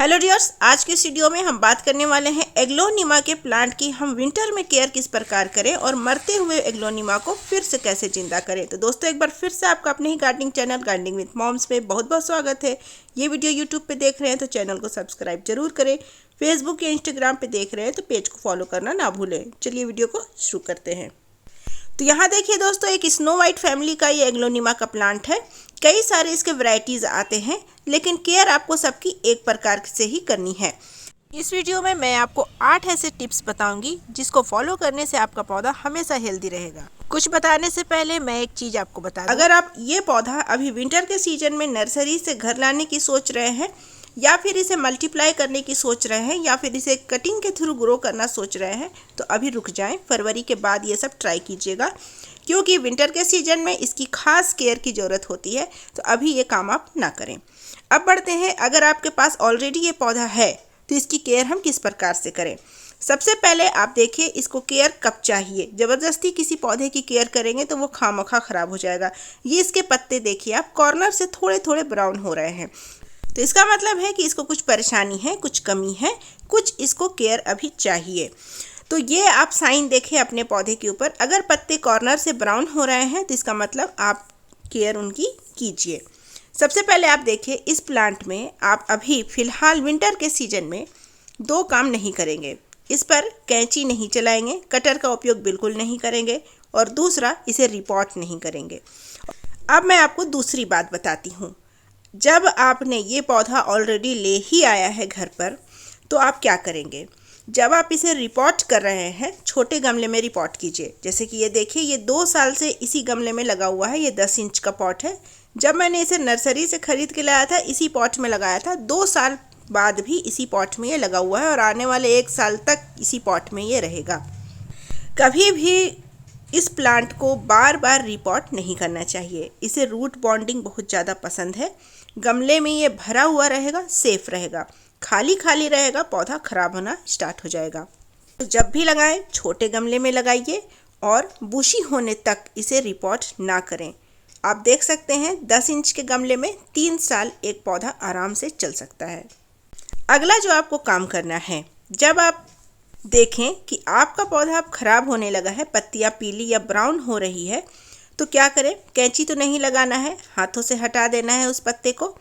Hello dears, आज के इस वीडियो में हम बात करने वाले हैं एग्लोनिमा के प्लांट की हम विंटर में केयर किस प्रकार करें और मरते हुए एग्लोनिमा को फिर से कैसे जिंदा करें। तो दोस्तों, एक बार फिर से आपका अपने ही gardening channel gardening with moms में बहुत बहुत स्वागत है। ये वीडियो यूट्यूब पे देख रहे हैं तो चैनल को सब्सक्राइब जरूर करें। फेसबुक या इंस्टाग्राम पे देख रहे हैं तो पेज को फॉलो करना ना भूलें। चलिए वीडियो को शुरू करते हैं। तो यहाँ देखिए दोस्तों, एक स्नो वाइट फैमिली का ये एग्लोनिमा का प्लांट है। कई सारे इसके वैरायटीज आते हैं, लेकिन केयर आपको सबकी एक प्रकार से ही करनी है। इस वीडियो में मैं आपको 8 ऐसे टिप्स बताऊंगी जिसको फॉलो करने से आपका पौधा हमेशा हेल्दी रहेगा। कुछ बताने से पहले मैं एक चीज आपको बता दूं। अगर आप ये पौधा अभी विंटर के सीजन में नर्सरी से घर लाने की सोच रहे हैं, या फिर इसे मल्टीप्लाई करने की सोच रहे हैं, या फिर इसे कटिंग के थ्रू ग्रो करना सोच रहे हैं, तो अभी रुक जाएं। फरवरी के बाद ये सब ट्राई कीजिएगा, क्योंकि विंटर के सीजन में इसकी खास केयर की ज़रूरत होती है। तो अभी ये काम आप ना करें। अब बढ़ते हैं, अगर आपके पास ऑलरेडी ये पौधा है तो इसकी केयर हम किस प्रकार से करें। सबसे पहले आप देखिए, इसको केयर कब चाहिए। ज़बरदस्ती किसी पौधे की केयर करेंगे तो वो खामखा ख़राब हो जाएगा। ये इसके पत्ते देखिए, आप कॉर्नर से थोड़े थोड़े ब्राउन हो रहे हैं, तो इसका मतलब है कि इसको कुछ परेशानी है, कुछ कमी है, कुछ इसको केयर अभी चाहिए। तो ये आप साइन देखें अपने पौधे के ऊपर। अगर पत्ते कॉर्नर से ब्राउन हो रहे हैं तो इसका मतलब आप केयर उनकी कीजिए। सबसे पहले आप देखिए, इस प्लांट में आप अभी फ़िलहाल विंटर के सीजन में 2 काम नहीं करेंगे। इस पर कैंची नहीं चलाएंगे, कटर का उपयोग बिल्कुल नहीं करेंगे, और दूसरा, इसे रिपोर्ट नहीं करेंगे। अब मैं आपको दूसरी बात बताती हूँ। जब आपने ये पौधा ऑलरेडी ले ही आया है घर पर, तो आप क्या करेंगे। जब आप इसे रिपोर्ट कर रहे हैं, छोटे गमले में रिपोर्ट कीजिए। जैसे कि ये देखिए, ये 2 साल से इसी गमले में लगा हुआ है। ये 10 इंच का पॉट है। जब मैंने इसे नर्सरी से ख़रीद के लाया था, इसी पॉट में लगाया था। 2 साल बाद भी इसी पॉट में ये लगा हुआ है, और आने वाले 1 साल तक इसी पॉट में ये रहेगा। कभी भी इस प्लांट को बार बार रिपोर्ट नहीं करना चाहिए। इसे रूट बॉन्डिंग बहुत ज़्यादा पसंद है। गमले में ये भरा हुआ रहेगा, सेफ रहेगा। खाली खाली रहेगा, पौधा खराब होना स्टार्ट हो जाएगा। तो जब भी लगाएं, छोटे गमले में लगाइए, और बुशी होने तक इसे रिपोर्ट ना करें। आप देख सकते हैं, 10 इंच के गमले में 3 साल एक पौधा आराम से चल सकता है। अगला जो आपको काम करना है, जब आप देखें कि आपका पौधा अब खराब होने लगा है, पत्तियां पीली या ब्राउन हो रही है, तो क्या करें। कैंची तो नहीं लगाना है, हाथों से हटा देना है उस पत्ते को।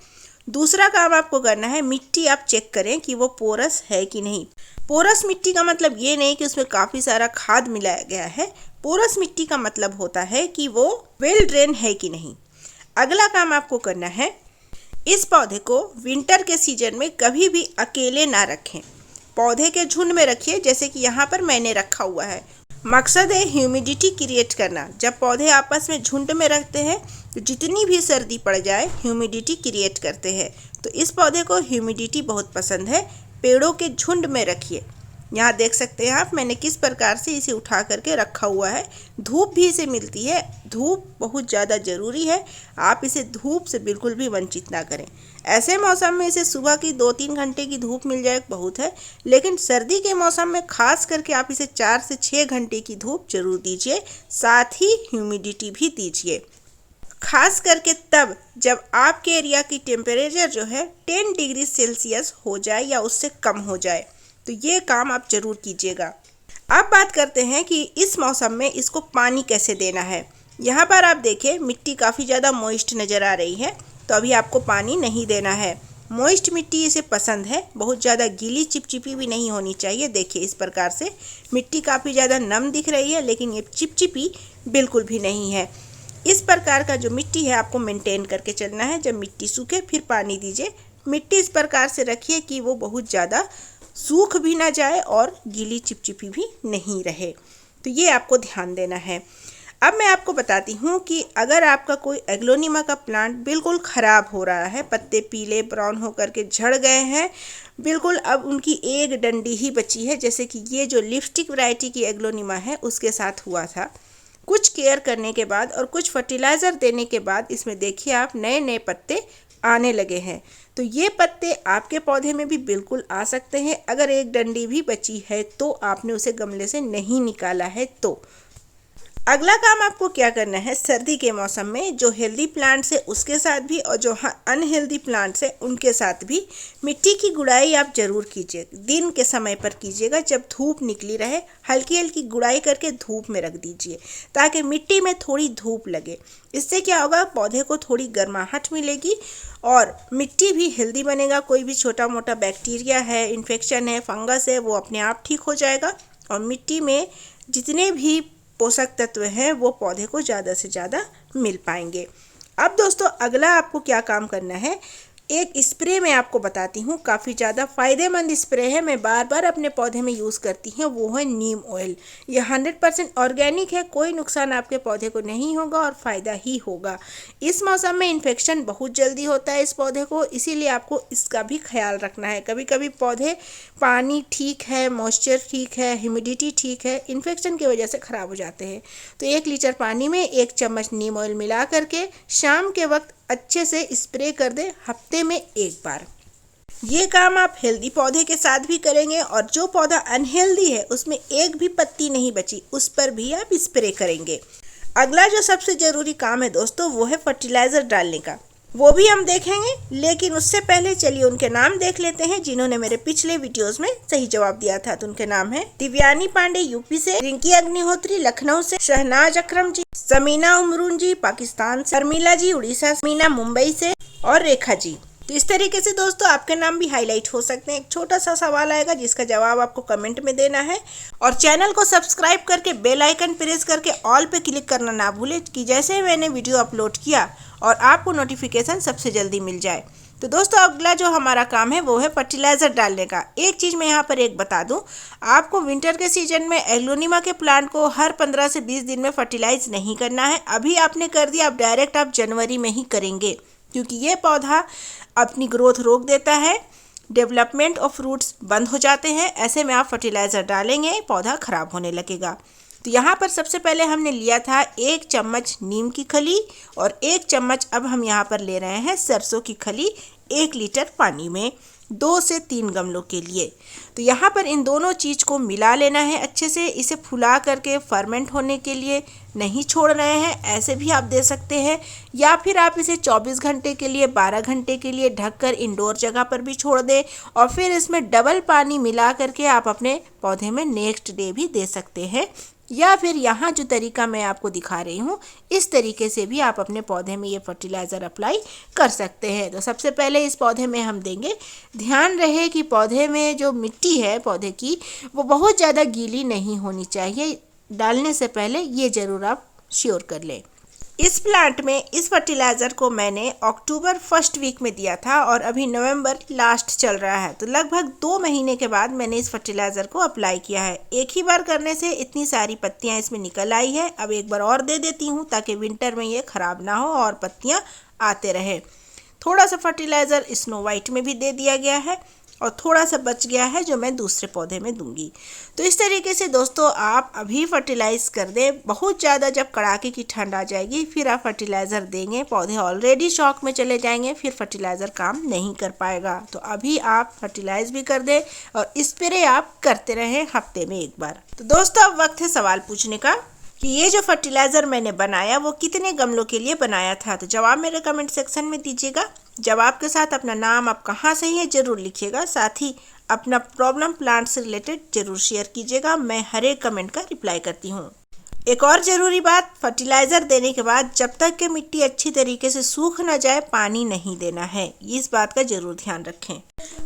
दूसरा काम आपको करना है, मिट्टी आप चेक करें कि वो पोरस है कि नहीं। पोरस मिट्टी का मतलब ये नहीं कि उसमें काफ़ी सारा खाद मिलाया गया है। पोरस मिट्टी का मतलब होता है कि वो वेल ड्रेन है कि नहीं। अगला काम आपको करना है, इस पौधे को विंटर के सीजन में कभी भी अकेले ना रखें। पौधे के झुंड में रखिए, जैसे कि यहाँ पर मैंने रखा हुआ है। मकसद है ह्यूमिडिटी क्रिएट करना। जब पौधे आपस में झुंड में रखते हैं तो जितनी भी सर्दी पड़ जाए, ह्यूमिडिटी क्रिएट करते हैं। तो इस पौधे को ह्यूमिडिटी बहुत पसंद है। पेड़ों के झुंड में रखिए। यहाँ देख सकते हैं आप, मैंने किस प्रकार से इसे उठा करके रखा हुआ है। धूप भी इसे मिलती है। धूप बहुत ज़्यादा ज़रूरी है। आप इसे धूप से बिल्कुल भी वंचित ना करें। ऐसे मौसम में इसे सुबह की 2-3 घंटे की धूप मिल जाए बहुत है, लेकिन सर्दी के मौसम में खास करके आप इसे 4 से 6 घंटे की धूप जरूर दीजिए। साथ ही ह्यूमिडिटी भी दीजिए, खास करके तब जब आपके एरिया की टेम्परेचर जो है 10 डिग्री सेल्सियस हो जाए या उससे कम हो जाए। तो ये काम आप जरूर कीजिएगा। अब बात करते हैं कि इस मौसम में इसको पानी कैसे देना है। यहाँ पर आप देखिए, मिट्टी काफ़ी ज़्यादा मॉइस्ट नज़र आ रही है, तो अभी आपको पानी नहीं देना है। मॉइस्ट मिट्टी इसे पसंद है, बहुत ज़्यादा गीली चिपचिपी भी नहीं होनी चाहिए। देखिए, इस प्रकार से मिट्टी काफ़ी ज़्यादा नम दिख रही है, लेकिन ये चिपचिपी बिल्कुल भी नहीं है। इस प्रकार का जो मिट्टी है आपको मेंटेन करके चलना है। जब मिट्टी सूखे फिर पानी दीजिए। मिट्टी इस प्रकार से रखिए कि वो बहुत ज़्यादा सूख भी ना जाए और गीली चिपचिपी भी नहीं रहे। तो ये आपको ध्यान देना है। अब मैं आपको बताती हूँ कि अगर आपका कोई एग्लोनिमा का प्लांट बिल्कुल ख़राब हो रहा है, पत्ते पीले ब्राउन होकर के झड़ गए हैं, बिल्कुल अब उनकी एक डंडी ही बची है, जैसे कि ये जो लिपस्टिक वैरायटी की एग्लोनिमा है उसके साथ हुआ था। कुछ केयर करने के बाद और कुछ फर्टिलाइज़र देने के बाद इसमें देखिए आप, नए नए पत्ते आने लगे हैं। तो ये पत्ते आपके पौधे में भी बिल्कुल आ सकते हैं। अगर एक डंडी भी बची है तो आपने उसे गमले से नहीं निकाला है तो। अगला काम आपको क्या करना है, सर्दी के मौसम में जो हेल्दी प्लांट्स है उसके साथ भी और जो अनहेल्दी प्लांट्स है उनके साथ भी मिट्टी की गुड़ाई आप जरूर कीजिए। दिन के समय पर कीजिएगा जब धूप निकली रहे, हल्की हल्की गुड़ाई करके धूप में रख दीजिए ताकि मिट्टी में थोड़ी धूप लगे। इससे क्या होगा, पौधे को थोड़ी गर्माहट मिलेगी और मिट्टी भी हेल्दी बनेगा। कोई भी छोटा मोटा बैक्टीरिया है, इन्फेक्शन है, फंगस है, वो अपने आप ठीक हो जाएगा और मिट्टी में जितने भी पोषक तत्व हैं वो पौधे को ज़्यादा से ज़्यादा मिल पाएंगे। अब दोस्तों अगला आपको क्या काम करना है, एक स्प्रे मैं आपको बताती हूँ, काफ़ी ज़्यादा फ़ायदेमंद स्प्रे है, मैं बार बार अपने पौधे में यूज़ करती हूँ, वो है नीम ऑयल। ये 100% ऑर्गेनिक है, कोई नुकसान आपके पौधे को नहीं होगा और फ़ायदा ही होगा। इस मौसम में इन्फेक्शन बहुत जल्दी होता है इस पौधे को, इसीलिए आपको इसका भी ख्याल रखना है। कभी कभी पौधे पानी ठीक है, मॉइस्चर ठीक है, ह्यूमिडिटी ठीक है, इन्फेक्शन की वजह से ख़राब हो जाते हैं। तो 1 लीटर पानी में 1 चम्मच नीम ऑयल मिला करके शाम के वक्त अच्छे से स्प्रे कर दें, हफ्ते में 1 बार। ये काम आप हेल्दी पौधे के साथ भी करेंगे और जो पौधा अनहेल्दी है उसमें एक भी पत्ती नहीं बची उस पर भी आप स्प्रे करेंगे। अगला जो सबसे ज़रूरी काम है दोस्तों वो है फर्टिलाइज़र डालने का, वो भी हम देखेंगे, लेकिन उससे पहले चलिए उनके नाम देख लेते हैं जिन्होंने मेरे पिछले वीडियोस में सही जवाब दिया था। तो उनके नाम है दिव्यानी पांडे यूपी से, रिंकी अग्निहोत्री लखनऊ से, शहनाज अकरम जी, समीना उमरून जी पाकिस्तान से, शर्मिला जी उड़ीसा से, मीना मुंबई से और रेखा जी। तो इस तरीके से दोस्तों आपके नाम भी हाईलाइट हो सकते हैं। एक छोटा सा सवाल आएगा जिसका जवाब आपको कमेंट में देना है और चैनल को सब्सक्राइब करके बेल आइकन प्रेस करके ऑल पे क्लिक करना ना भूलें कि जैसे ही मैंने वीडियो अपलोड किया और आपको नोटिफिकेशन सबसे जल्दी मिल जाए। तो दोस्तों अगला जो हमारा काम है वो है फर्टिलाइज़र डालने का। एक चीज़ मैं यहाँ पर एक बता दूँ, आपको विंटर के सीजन में एग्लोनिमा के प्लांट को हर 15 से 20 दिन में फर्टिलाइज नहीं करना है। अभी आपने कर दिया, अब डायरेक्ट आप जनवरी में ही करेंगे क्योंकि ये पौधा अपनी ग्रोथ रोक देता है, डेवलपमेंट ऑफ फ्रूट्स बंद हो जाते हैं। ऐसे में आप फर्टिलाइज़र डालेंगे पौधा ख़राब होने लगेगा। तो यहाँ पर सबसे पहले हमने लिया था 1 चम्मच नीम की खली और 1 चम्मच अब हम यहाँ पर ले रहे हैं सरसों की खली 1 लीटर पानी में 2 से 3 गमलों के लिए। तो यहाँ पर इन दोनों चीज़ को मिला लेना है अच्छे से, इसे फुला करके फर्मेंट होने के लिए नहीं छोड़ रहे हैं, ऐसे भी आप दे सकते हैं या फिर आप इसे 24 घंटे के लिए 12 घंटे के लिए ढककर इंडोर जगह पर भी छोड़ दें और फिर इसमें डबल पानी मिला करके आप अपने पौधे में नेक्स्ट डे भी दे सकते हैं या फिर यहाँ जो तरीका मैं आपको दिखा रही हूँ इस तरीके से भी आप अपने पौधे में ये फर्टिलाइज़र अप्लाई कर सकते हैं। तो सबसे पहले इस पौधे में हम देंगे, ध्यान रहे कि पौधे में जो मिट्टी है पौधे की वो बहुत ज़्यादा गीली नहीं होनी चाहिए। डालने से पहले ये ज़रूर आप श्योर कर लें। इस प्लांट में इस फर्टिलाइज़र को मैंने अक्टूबर फर्स्ट वीक में दिया था और अभी नवंबर लास्ट चल रहा है, तो लगभग 2 महीने के बाद मैंने इस फर्टिलाइज़र को अप्लाई किया है। एक ही बार करने से इतनी सारी पत्तियां इसमें निकल आई है। अब एक बार और दे देती हूं ताकि विंटर में ये ख़राब ना हो और पत्तियां आते रहे। थोड़ा सा फर्टिलाइज़र स्नो वाइट में भी दे दिया गया है और थोड़ा सा बच गया है जो मैं दूसरे पौधे में दूंगी। तो इस तरीके से दोस्तों आप अभी फर्टिलाइज कर दें। बहुत ज़्यादा जब कड़ाके की ठंड आ जाएगी फिर आप फर्टिलाइज़र देंगे, पौधे ऑलरेडी शॉक में चले जाएंगे, फिर फर्टिलाइज़र काम नहीं कर पाएगा। तो अभी आप फर्टिलाइज भी कर दें और स्प्रे आप करते रहें हफ्ते में 1 बार। तो दोस्तों अब वक्त है सवाल पूछने का कि ये जो फर्टिलाइज़र मैंने बनाया वो कितने गमलों के लिए बनाया था। तो जवाब मेरे कमेंट सेक्शन में दीजिएगा। जवाब के साथ अपना नाम, आप कहाँ से हैं ज़रूर लिखिएगा, साथ ही अपना प्रॉब्लम प्लांट से रिलेटेड ज़रूर शेयर कीजिएगा। मैं हर एक कमेंट का रिप्लाई करती हूँ। एक और ज़रूरी बात, फर्टिलाइज़र देने के बाद जब तक कि मिट्टी अच्छी तरीके से सूख न जाए पानी नहीं देना है, इस बात का ज़रूर ध्यान रखें।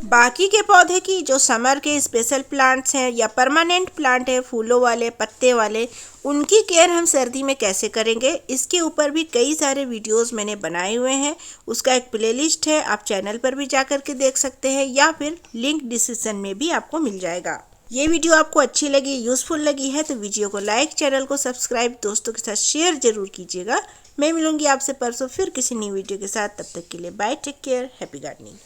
बाकी के पौधे की जो समर के स्पेशल प्लांट्स हैं या परमानेंट प्लांट है, फूलों वाले पत्ते वाले, उनकी केयर हम सर्दी में कैसे करेंगे इसके ऊपर भी कई सारे वीडियोस मैंने बनाए हुए हैं। उसका एक प्लेलिस्ट है, आप चैनल पर भी जा कर के देख सकते हैं या फिर लिंक डिस्क्रिप्शन में भी आपको मिल जाएगा। ये वीडियो आपको अच्छी लगी, यूज़फुल लगी है तो वीडियो को लाइक, चैनल को सब्सक्राइब, दोस्तों के साथ शेयर जरूर कीजिएगा। मैं मिलूंगी आपसे परसों फिर किसी नई वीडियो के साथ। तब तक के लिए bye, take care, happy gardening.